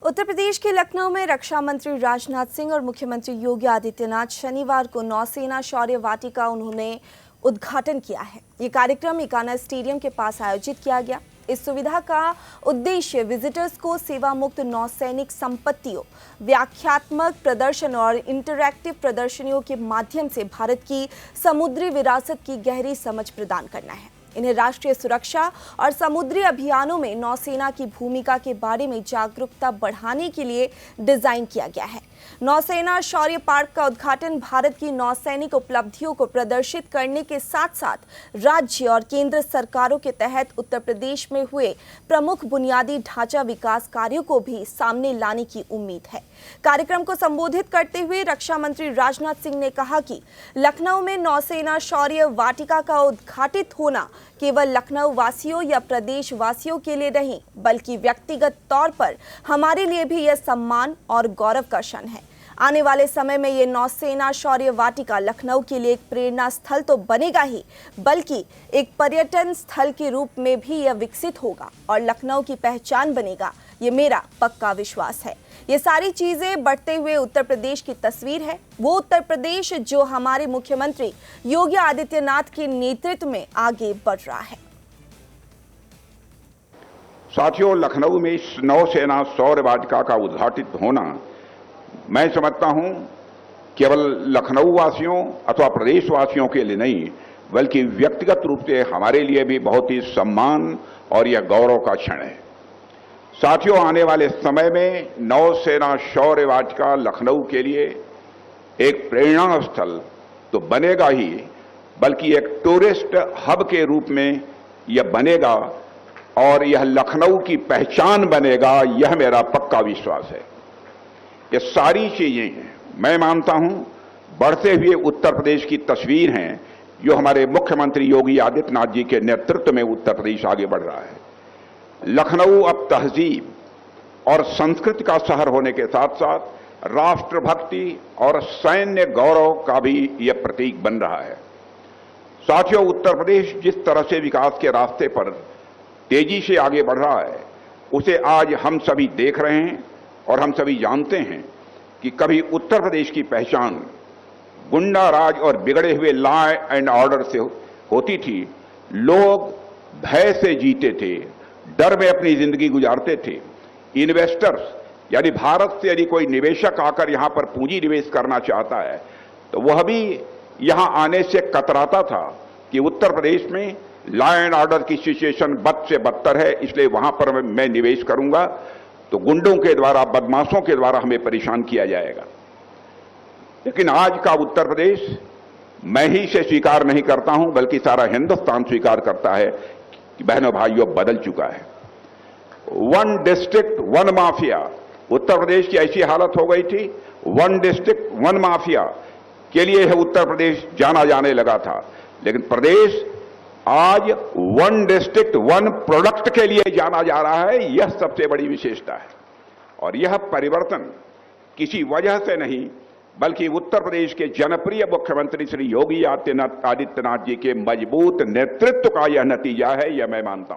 उत्तर प्रदेश के लखनऊ में रक्षा मंत्री राजनाथ सिंह और मुख्यमंत्री योगी आदित्यनाथ शनिवार को नौसेना शौर्य वाटिका उन्होंने उद्घाटन किया है। ये कार्यक्रम इकाना स्टेडियम के पास आयोजित किया गया। इस सुविधा का उद्देश्य विजिटर्स को सेवा मुक्त नौसैनिक संपत्तियों, व्याख्यात्मक प्रदर्शन और इंटरैक्टिव प्रदर्शनियों के माध्यम से भारत की समुद्री विरासत की गहरी समझ प्रदान करना है। इन्हें राष्ट्रीय सुरक्षा और समुद्री अभियानों में नौसेना की भूमिका के बारे में जागरूकता बढ़ाने के लिए डिजाइन किया गया है। नौसेना शौर्य पार्क का उद्घाटन भारत की नौसैनिक उपलब्धियों को प्रदर्शित करने के साथ साथ राज्य और केंद्र सरकारों के तहत उत्तर प्रदेश में हुए प्रमुख बुनियादी ढांचा विकास कार्यों को भी सामने लाने की उम्मीद है। कार्यक्रम को संबोधित करते हुए रक्षा मंत्री राजनाथ सिंह ने कहा कि लखनऊ में नौसेना शौर्य वाटिका का उद्घाटित होना केवल लखनऊ वासियों या प्रदेश वासियों के लिए नहीं, बल्कि व्यक्तिगत तौर पर हमारे लिए भी यह सम्मान और गौरव का क्षण है। आने वाले समय में ये नौसेना शौर्य वाटिका लखनऊ के लिए एक प्रेरणा स्थल तो बनेगा ही, बल्कि एक पर्यटन स्थल के रूप में भी यह विकसित होगा और लखनऊ की पहचान बनेगा। ये मेरा पक्का विश्वास है। ये सारी चीजें बढ़ते हुए उत्तर प्रदेश की तस्वीर है, वो उत्तर प्रदेश जो हमारे मुख्यमंत्री योगी आदित्यनाथ के नेतृत्व में आगे बढ़ रहा है। साथियों, लखनऊ में इस नौसेना शौर्य वाटिका का उद्घाटित होना मैं समझता हूं केवल लखनऊ वासियों अथवा प्रदेश वासियों के लिए नहीं, बल्कि व्यक्तिगत रूप से हमारे लिए भी बहुत ही सम्मान और यह गौरव का क्षण है। साथियों, आने वाले समय में नौसेना शौर्य वाटिका लखनऊ के लिए एक प्रेरणा स्थल तो बनेगा ही, बल्कि एक टूरिस्ट हब के रूप में यह बनेगा और यह लखनऊ की पहचान बनेगा। यह मेरा पक्का विश्वास है। ये सारी चीजें मैं मानता हूं बढ़ते हुए उत्तर प्रदेश की तस्वीर हैं, जो हमारे मुख्यमंत्री योगी आदित्यनाथ जी के नेतृत्व में उत्तर प्रदेश आगे बढ़ रहा है। लखनऊ अब तहजीब और संस्कृति का शहर होने के साथ साथ राष्ट्रभक्ति और सैन्य गौरव का भी यह प्रतीक बन रहा है। साथियों, उत्तर प्रदेश जिस तरह से विकास के रास्ते पर तेजी से आगे बढ़ रहा है, उसे आज हम सभी देख रहे हैं और हम सभी जानते हैं कि कभी उत्तर प्रदेश की पहचान गुंडा राज और बिगड़े हुए लॉ एंड ऑर्डर से होती थी। लोग भय से जीते थे, डर में अपनी जिंदगी गुजारते थे। इन्वेस्टर्स यानी भारत से यदि कोई निवेशक आकर यहां पर पूंजी निवेश करना चाहता है तो वह भी यहां आने से कतराता था कि उत्तर प्रदेश में लॉ एंड ऑर्डर की सिचुएशन बद से बदतर है, इसलिए वहां पर मैं निवेश करूंगा तो गुंडों के द्वारा, बदमाशों के द्वारा हमें परेशान किया जाएगा। लेकिन आज का उत्तर प्रदेश मैं ही से स्वीकार नहीं करता हूं, बल्कि सारा हिंदुस्तान स्वीकार करता है कि बहनों भाइयों बदल चुका है। One district one mafia, Uttar Pradesh की ऐसी हालत हो गई थी, वन डिस्ट्रिक्ट वन माफिया के लिए उत्तर प्रदेश जाना जाने लगा था। लेकिन प्रदेश आज वन डिस्ट्रिक्ट वन प्रोडक्ट के लिए जाना जा रहा है। यह सबसे बड़ी विशेषता है और यह परिवर्तन किसी वजह से नहीं, बल्कि उत्तर प्रदेश के जनप्रिय मुख्यमंत्री श्री योगी आदित्यनाथ जी के मजबूत नेतृत्व का यह नतीजा है, यह मैं मानता हूं।